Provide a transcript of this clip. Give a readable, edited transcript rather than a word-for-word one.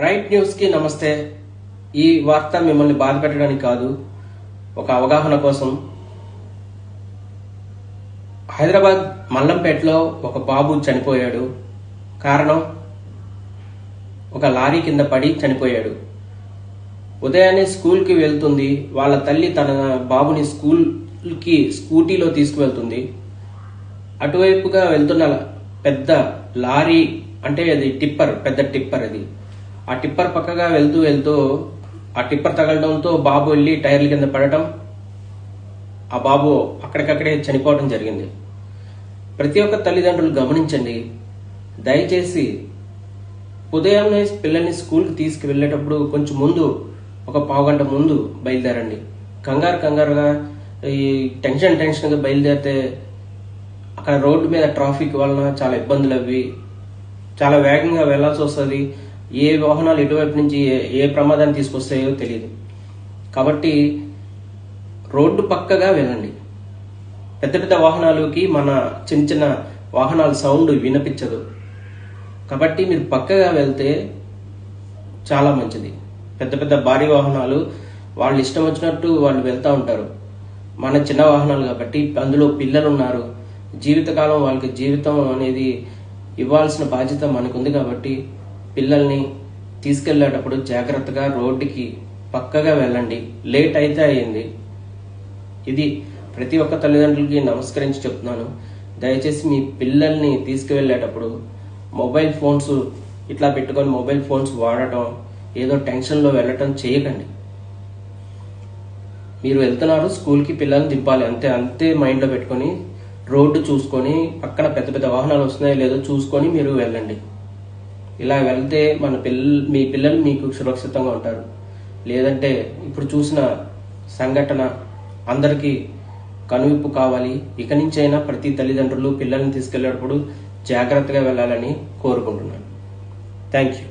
Right news కి నమస్తే. ఈ వార్త మిమ్మల్ని బాధ పెట్టడానికి కాదు, ఒక అవగాహన కోసం. హైదరాబాద్ మల్లంపేటలో ఒక బాబు చనిపోయాడు. కారణం, ఒక లారీ కింద పడి చనిపోయాడు. ఉదయాన్నే స్కూల్కి వెళ్తుంది. వాళ్ళ తల్లి తన బాబుని స్కూల్కి స్కూటీలో తీసుకువెళ్తుంది. అటువైపుగా వెళ్తున్న పెద్ద లారీ, అంటే అది టిప్పర్, పెద్ద టిప్పర్ అది. ఆ టిప్పర్ పక్కగా వెళ్తూ వెళ్తూ ఆ టిప్పర్ తగలడంతో బాబు వెళ్ళి టైర్ల కింద పడటం, ఆ బాబు అక్కడికక్కడే చనిపోవడం జరిగింది. ప్రతి ఒక్క తల్లిదండ్రులు గమనించండి. దయచేసి ఉదయాన్నే పిల్లల్ని స్కూల్కి తీసుకువెళ్ళేటప్పుడు కొంచెం ముందు, ఒక పావుగంట ముందు బయలుదేరండి. కంగారుగా ఈ టెన్షన్గా బయలుదేరితే అక్కడ రోడ్డు మీద ట్రాఫిక్ వలన చాలా ఇబ్బందులు అవి, చాలా వేగంగా వెళ్లాల్సి వస్తుంది. ఏ వాహనాలు ఎటువైపు నుంచి ఏ ప్రమాదాన్ని తీసుకొస్తాయో తెలియదు. కాబట్టి రోడ్డు పక్కగా వెళ్ళండి. పెద్ద పెద్ద వాహనాలకి మన చిన్న చిన్న వాహనాల సౌండ్ వినిపించదు. కాబట్టి మీరు పక్కగా వెళ్తే చాలా మంచిది. పెద్ద పెద్ద భారీ వాహనాలు వాళ్ళు ఇష్టం వచ్చినట్టు వాళ్ళు వెళ్తూ ఉంటారు. మన చిన్న వాహనాలు కాబట్టి అందులో పిల్లలు ఉన్నారు. జీవితకాలం వాళ్ళకి జీవితం అనేది ఇవ్వాల్సిన బాధ్యత మనకుంది. కాబట్టి పిల్లల్ని తీసుకెళ్లేటప్పుడు జాగ్రత్తగా రోడ్డుకి పక్కగా వెళ్ళండి. లేట్ అయితే అయ్యింది. ఇది ప్రతి ఒక్క తల్లిదండ్రులకి నమస్కరించి చెప్తున్నాను. దయచేసి మీ పిల్లల్ని తీసుకువెళ్ళేటప్పుడు మొబైల్ ఫోన్స్ ఇట్లా పెట్టుకొని మొబైల్ ఫోన్స్ వాడటం, ఏదో టెన్షన్లో వెళ్ళటం చేయకండి. మీరు వెళ్తున్నారు స్కూల్కి, పిల్లల్ని దింపాలి, అంతే మైండ్లో పెట్టుకొని రోడ్డు చూసుకొని పక్కన పెద్ద పెద్ద వాహనాలు వస్తున్నాయో లేదో చూసుకొని మీరు వెళ్ళండి. ఇలా వెళ్తే మీ పిల్లలు మీకు సురక్షితంగా ఉంటారు. లేదంటే ఇప్పుడు చూసిన సంఘటన అందరికీ కనువిప్పు కావాలి. ఇక నుంచైనా ప్రతి తల్లిదండ్రులు పిల్లల్ని తీసుకెళ్లేటప్పుడు జాగ్రత్తగా వెళ్ళాలని కోరుకుంటున్నాను. Thank you.